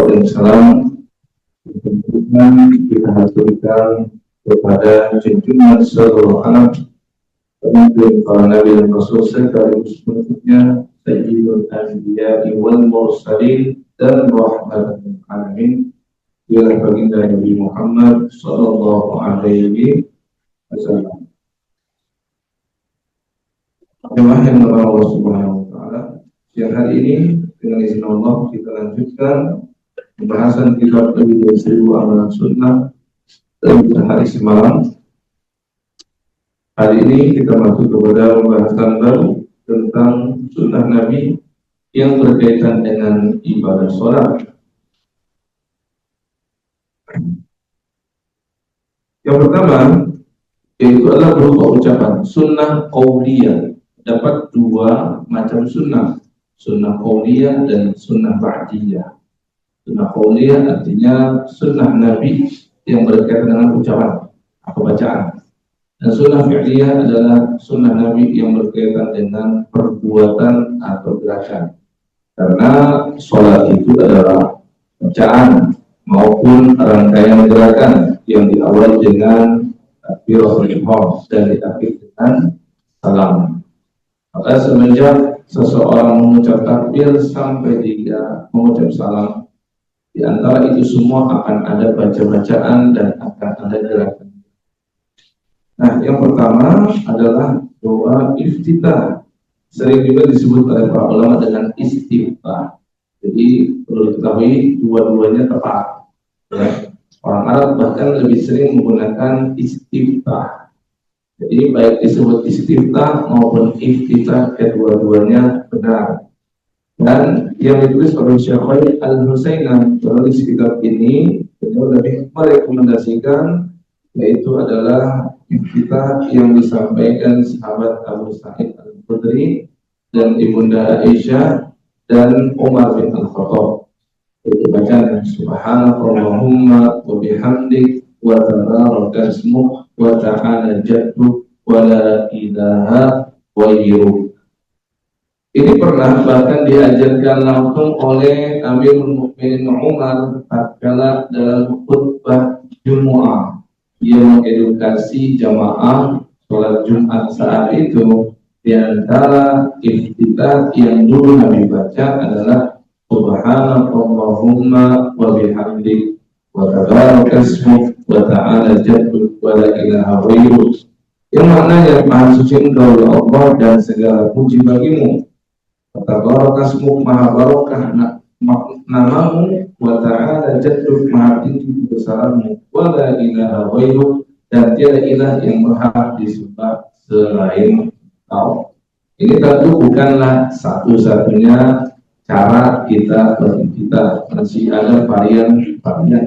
Waalaikumsalam. Kita haturkan kepada junjungan seluruh alam pemimpin para nabi dan rasul sekaligus bentuknya Sayyidul Anbiya wal Mursalin dan rahmatul alamin ialah baginda Nabi Muhammad sallallahu alaihi wasallam. Jemaah yang dirahmati Allah Subhanahu wa taala, siang hari ini dengan izin Allah kita lanjutkan pembahasan kitab lebih dari 1000 amalan sunnah dari hari semalam. Hari ini kita masuk kepada pembahasan baru tentang sunnah Nabi yang berkaitan dengan ibadah sholat. Yang pertama yaitu adalah berupa ucapan sunnah qauliyah. Dapat dua macam sunnah, sunnah qauliyah dan sunnah ba'diyah. Sunnah qauliyah artinya sunnah Nabi yang berkaitan dengan ucapan atau bacaan. Dan sunnah fi'liyah adalah sunnah Nabi yang berkaitan dengan perbuatan atau gerakan. Karena sholat itu adalah bacaan maupun rangkaian gerakan yang diawali dengan takbiratul ihram dan diakhiri dengan salam. Maka semenjak seseorang mengucap takbir sampai dia mengucap salam, di antara itu semua akan ada baca-bacaan dan akan ada gerakan. Nah, yang pertama adalah doa iftitah. Sering juga disebut oleh para ulama dengan istiftah. Jadi perlu diketahui dua-duanya tepat. Ya. Orang Arab bahkan lebih sering menggunakan istiftah. Jadi baik disebut istiftah maupun iftitah, kedua-duanya benar. Dan yang ditulis oleh Syekh Khalid Al-Husainah penulis kitab ini, beliau lebih merekomendasikan yaitu adalah iftitah yang disampaikan sahabat Abu Sa'id Al-Khudri dan Ibunda Aisyah dan Umar bin Al-Khattab. Itu bacaan subhanakallahumma wa bihamdik wa tabaraka ismuk wa ta'ala jadduk wa la ilaha ghairuk. Ini pernah bahkan diajarkan langsung oleh Amirul Mukminin Umar tatkala dalam khutbah Jumu'ah. Ia mengedukasi jamaah sholat Jumat saat itu. Di antara iftitah yang dulu Nabi baca adalah subhanakallahumma wa bihamdik wa tabaraka ismuk wa ta'ala jadduk wa la ilaha ghairuk, yang maknanya maha suci Engkau ya Allah dan segala puji bagimu, wa tabaraka ismuk maha barokah namamu, wa ta'ala jadduk maha tinggi kebesaranmu, wa la ilaha ghairuk dan tiada ilah yang berhak disembah selain Kau. Ini tentu bukanlah satu-satunya cara kita beraktivitas, masih ada varian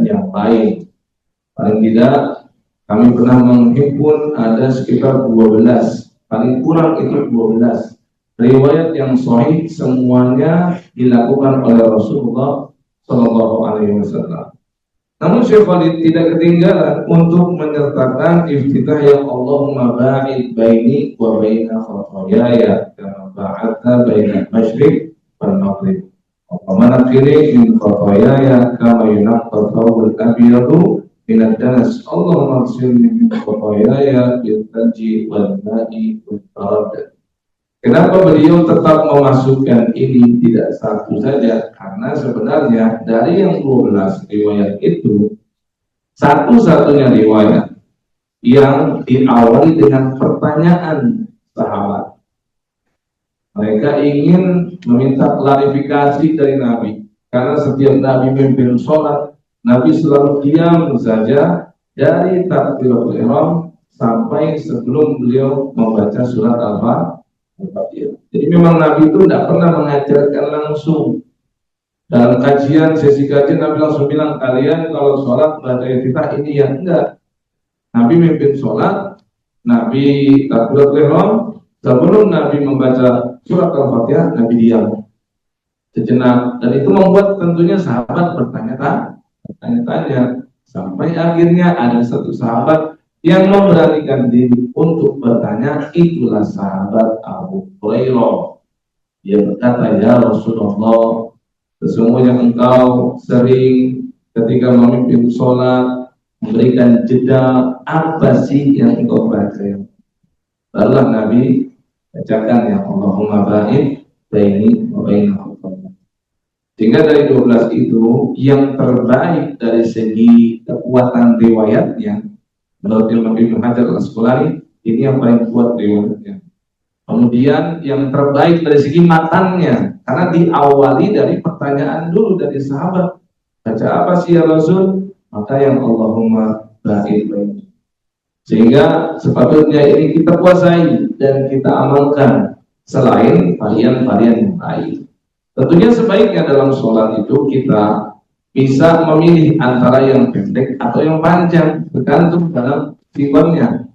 yang lain. Paling tidak kami pernah menghimpun ada sekitar 12, paling kurang itu 12 riwayat yang sahih, semuanya dilakukan oleh Rasulullah Shallallahu Alaihi Wasallam. Namun Syekh Khalid tidak ketinggalan untuk menyertakan iftitah yang Allahumma ba'id baini wa baina khotoyaya kama ba'adta baina masyriq wal maghrib. Allahumma naqqini min khotoyaya kama yunaqqal thawbul abyadu minad danas. Allahumma ighsilni min khotoyaya bil thalji wal ma'i wal barad. Kenapa beliau tetap memasukkan ini tidak satu saja? Karena sebenarnya dari yang 12 riwayat itu, satu-satunya riwayat yang diawali dengan pertanyaan sahabat. Mereka ingin meminta klarifikasi dari Nabi. Karena setiap Nabi memimpin sholat, Nabi selalu diam saja dari takbiratul ihram sampai sebelum beliau membaca surat Al-Fatihah. Jadi memang Nabi itu tidak pernah mengajarkan langsung. Dalam kajian, sesi kajian Nabi langsung bilang, kalian kalau sholat baca iftitah ini ya, enggak. Nabi memimpin sholat, Nabi takbiratul ihram, sebelum Nabi membaca surat Al-Fatihah, Nabi diam sejenak, dan itu membuat tentunya sahabat bertanya-tanya sampai akhirnya ada satu sahabat yang memberanikan diri untuk bertanya, itulah sahabat Abu Hurairah. Dia berkata, ya Rasulullah, Sesungguhnya engkau sering ketika memimpin sholat memberikan jeda, apa sih yang engkau baca? Barulah Nabi bacakan yang Allahumma ba'id baini wa baina khataya. Sehingga dari 12 itu yang terbaik dari segi kekuatan riwayatnya menurut Imam Ibnu Hajar Al-Asqalani, ini yang paling kuat riwayatnya. Kemudian yang terbaik dari segi matannya, karena diawali dari pertanyaan dulu dari sahabat, baca apa sih ya Rasul? Maka yang Allahumma ba'id baini. Sehingga sepatutnya ini kita kuasai dan kita amalkan selain varian-varian yang lain. Tentunya sebaiknya dalam sholat itu kita bisa memilih antara yang pendek atau yang panjang, tergantung dalam timbangnya.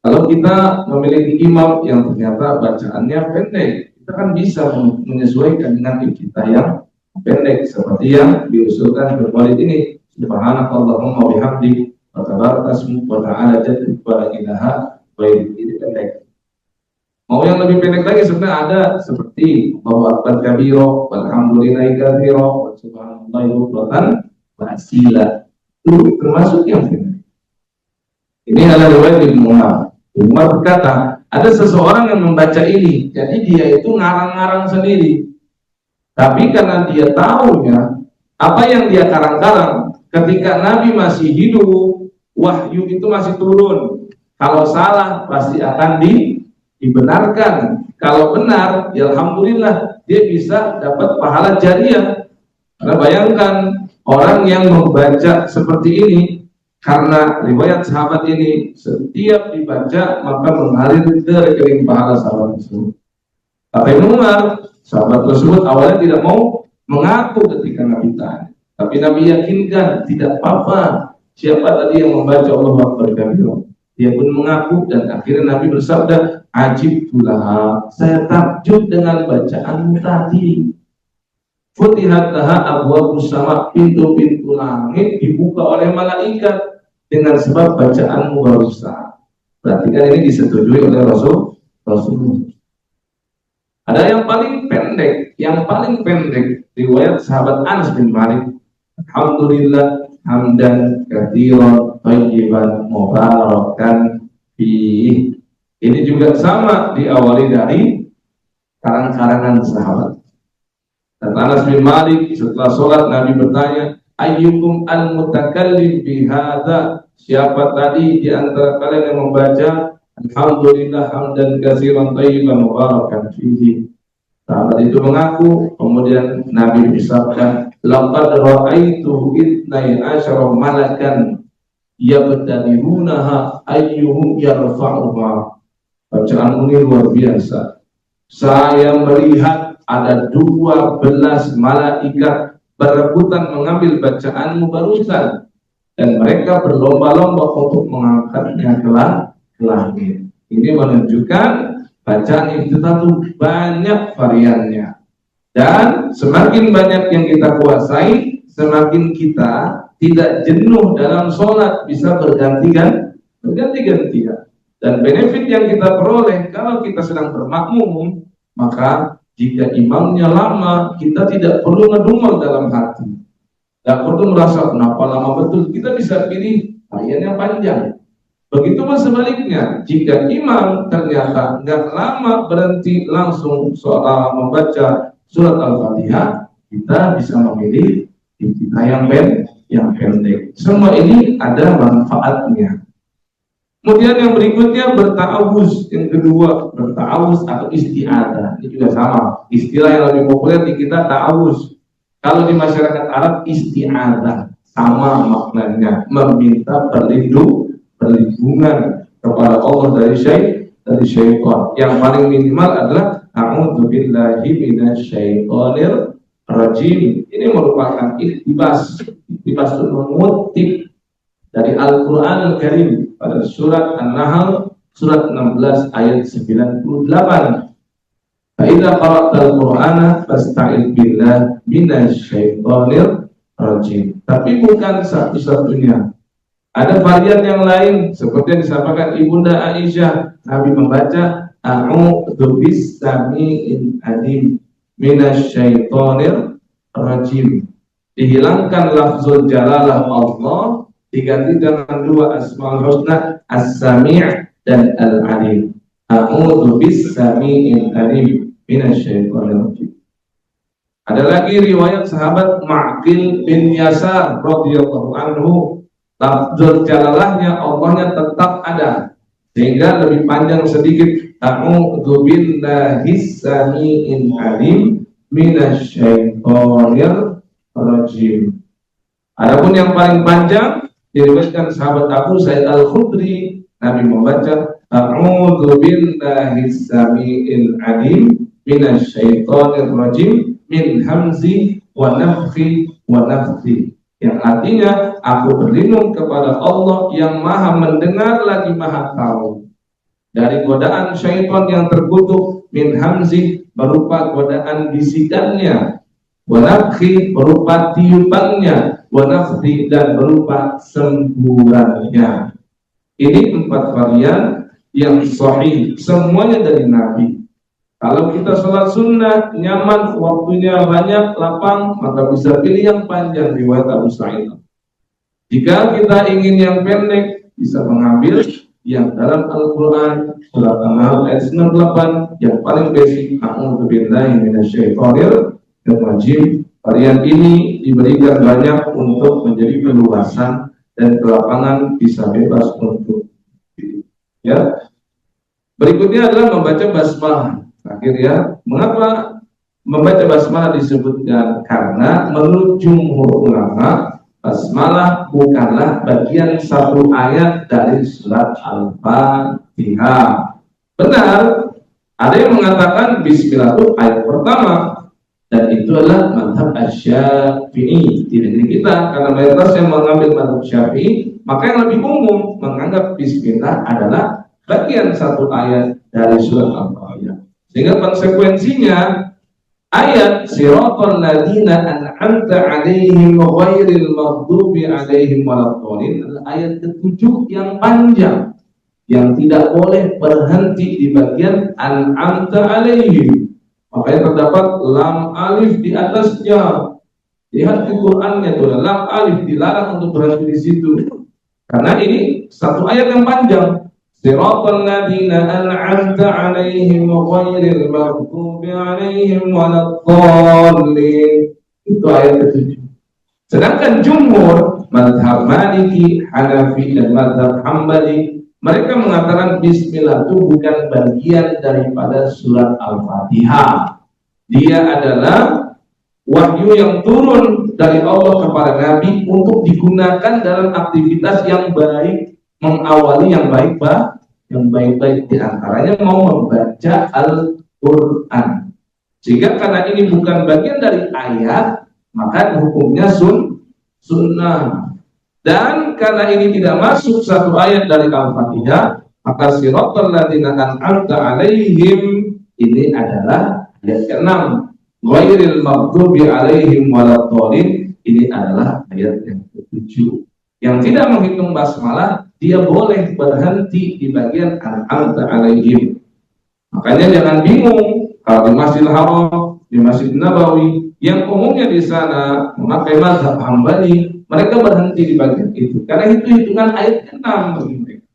Kalau kita memiliki imam yang ternyata bacaannya pendek, kita kan bisa menyesuaikan dengan kita yang pendek, seperti yang diusulkan berwalid ini. Subhanakallahumma bihamdik wa tabarakasmu wa ta'ala jadduk wa la ilaha ini pendek. Mau yang lebih pendek lagi sebenarnya ada seperti bahwa akbar kabiro, walhamdulillahi kathiro, wa subhanallahi bukratan wa asila. Itu termasuk yang pendek. Ini adalah riwayat Ibnu Umar. Umar berkata, ada seseorang yang membaca ini, jadi dia itu ngarang-ngarang sendiri. Tapi karena dia tahunya apa yang dia karang-karang, ketika Nabi masih hidup, wahyu itu masih turun. Kalau salah pasti akan dibenarkan. Kalau benar, ya alhamdulillah dia bisa dapat pahala jariah. Karena bayangkan orang yang membaca seperti ini, karena riwayat sahabat ini setiap dibaca maka mengalir ke rekening pahala sahabat tersebut. Kata Ibnu Umar, sahabat tersebut awalnya tidak mau mengaku ketika Nabi tanya, tapi Nabi yakinkan tidak apa-apa. Siapa tadi yang membaca Allahu Akbar kabira? Dia pun mengaku dan akhirnya Nabi bersabda, ajibtulah, saya takjub dengan bacaanmu tadi. Futihat laha abwabus sama, pintu-pintu langit dibuka oleh malaikat dengan sebab bacaanmu barusan. Berarti kan ini disetujui oleh Rasul. Ada yang paling pendek riwayat sahabat Anas bin Malik. Alhamdulillah hamdan katsiran thayyiban mubarakan fihi. Ini juga sama diawali dari karang-karangan sahabat. Dan Anas bin Malik setelah sholat Nabi bertanya, ayyukum al-mutakallim bihadza? Siapa tadi di antara kalian yang membaca alhamdulillah hamdan katsiran thayyiban mubarakan fihi? Sahabat itu mengaku, kemudian Nabi bersabda, laqad ra'aitu itnai asyara malakan yabtadirunaha ayyuhum yarfa'uha. Bacaan ini luar biasa. Saya melihat ada 12 malaikat berebutan mengambil bacaanmu barusan, dan mereka berlomba-lomba untuk mengangkatnya ke langit. Ini menunjukkan bacaan itu tentu banyak variannya, dan semakin banyak yang kita kuasai, semakin kita tidak jenuh dalam sholat, bisa berganti-gantian. Dan benefit yang kita peroleh kalau kita sedang bermakmum, maka jika imamnya lama, kita tidak perlu ngedumel dalam hati, tidak perlu merasa kenapa lama betul. Kita bisa pilih varian yang panjang. Begitu pun sebaliknya, jika imam ternyata nggak lama berhenti langsung membaca surat Al-Fatihah, kita bisa memilih kita yang pendek. Semua ini ada manfaatnya. Kemudian yang berikutnya berta'awuz. Yang kedua berta'awuz atau isti'adzah. Ini juga sama. Istilah yang lebih populer di kita ta'awuz. Kalau di masyarakat Arab isti'adzah sama maknanya, meminta perlindungan kepada Allah dari syaitan. Yang paling minimal adalah a'udzubillahi minasyaitonir rajim. Ini merupakan iktibas mengutip dari Al-Quran Al-Karim pada surat An-Nahl surat 16 ayat 98. Fa'idza qara'tal Qur'ana fasta'idz billahi minasyaitonir rajim. Tapi bukan satu-satunya. Ada varian yang lain seperti yang disampaikan Ibunda Aisyah. Nabi membaca a'udzu bis-sami'il alim minasyaitonir rajim. Dihilangkan lafzul jalalah Allah, diganti dengan dua asmaul husna, as-sami' dan al-alim. A'udzu bis-sami'il alim minasyaitonir rajim. Ada lagi riwayat sahabat Ma'qil bin Yasar radhiyallahu anhu, lafzul jalalahnya Allahnya tetap ada, sehingga lebih panjang sedikit, a'udzu billahis sami'il alim minasyaitonir rajim. Adapun yang paling panjang diriwayatkan sahabat Abu Sa'id Al-Khudri, Nabi membaca a'udzu billahis sami'il alim minasyaitonir rajim min hamzi wa nafthi wa nafthi, yang artinya aku berlindung kepada Allah yang maha mendengar lagi maha tahu dari godaan syaitan yang terkutuk, min hamzi berupa godaan bisikannya, wa nafthi berupa tiupannya, wa nafthi dan berupa semburannya. Ini 4 varian yang sahih, semuanya dari Nabi. Kalau kita sholat sunnah nyaman, waktunya banyak, lapang, maka bisa pilih yang panjang riwayat Abu Sa'id. Jika kita ingin yang pendek, bisa mengambil yang dalam Al-Quran surat An-Nahl ayat 98 yang paling basic, a'udzu billahi minasyaitonir rajim. Varian ini diberikan banyak untuk menjadi keluasan dan kelapangan, bisa bebas untuk ya. Berikutnya adalah membaca basmalah. Akhir ya, mengapa membaca basmalah disebutkan? Karena menurut jumhur ulama, basmalah bukanlah bagian satu ayat dari surat Al-Fatihah. Benar, ada yang mengatakan bismillah itu ayat pertama, dan itu adalah mazhab Asy-Syafi'i di negeri kita. Karena mayoritas yang mengambil mazhab Syafi'i, maka yang lebih umum menganggap bismillah adalah bagian satu ayat dari surat Al-Fatihah. Sehingga konsekuensinya ayat siratal ladzina an'amta 'alaihim ghairil maghdubi 'alaihim waladdallin adalah ayat ke-7 yang panjang, yang tidak boleh berhenti di bagian an'amta 'alaihim. Makanya terdapat lam alif di atasnya. Lihat di Qur'annya tuh, lam alif dilarang untuk berhenti di situ. Karena ini satu ayat yang panjang. Siratal ladzina an'amta 'alaihim ghairil maghdubi 'alaihim waladdallin. Itu ayat ke-7. Sedangkan jumhur mazhab Maliki, Hanafi dan mazhab Hambali, mereka mengatakan bismillah itu bukan bagian daripada surat Al-Fatihah. Dia adalah wahyu yang turun dari Allah kepada Nabi untuk digunakan dalam aktivitas yang baik, mengawali yang baik-baik, di antaranya mau membaca Al-Quran. Jika karena ini bukan bagian dari ayat, maka hukumnya sunnah. Dan karena ini tidak masuk satu ayat dari Al-Fatihah, maka siratal ladzina an'amta 'alaihim ini adalah ayat ke-6. Ghairil maghdubi 'alaihim waladdallin ini adalah ayat yang ke-7. Yang tidak menghitung basmalah, dia boleh berhenti di bagian an'amta 'alaihim. Makanya jangan bingung kalau di Masjidil Haram, di Masjid Nabawi, yang umumnya di sana memakai mazhab Hambali, mereka berhenti di bagian itu karena itu hitungan ayat ke-6 bagi mereka.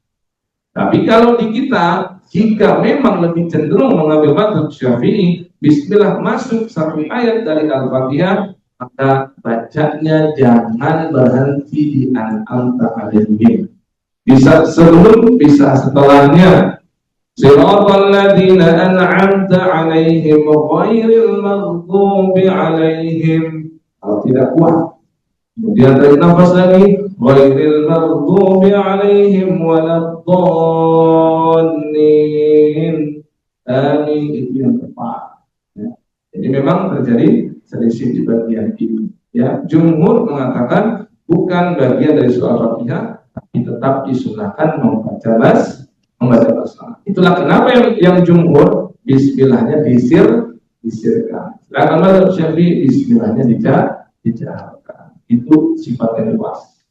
Tapi kalau di kita, jika memang lebih cenderung mengambil mazhab Syafi'i, bismillah masuk satu ayat dari Al-Fatihah, maka bacanya jangan berhenti di an'amta 'alaihim. Bisa sebelum, bisa setelahnya. Siratal ladzina an'amta 'alaihim ghairil maghdubi 'alaihim. Kalau tidak kuat, kemudian tarik nafas lagi, ghairil maghdubi 'alaihim waladdallin. Amin, itu yang tepat. Ya. Jadi memang terjadi selisih di bagian ini. Ya, jumhur mengatakan bukan bagian dari surah Al-Fatihah, tapi tetap disunahkan membaca basmalah. Itulah kenapa yang jumhur bismillahnya disirkan. Sedangkan mazhab Syafi'i bismillahnya dijaharkan. Itu sifatnya luas.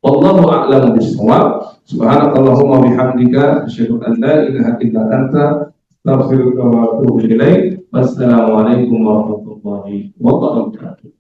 Wallahu a'lamu bishawab. Subhanakallahumma bihamdika asyhadu an la ilaha illa anta astaghfiruka wa atubu ilaik. Wassalamualaikum warahmatullahi wabarakatuh.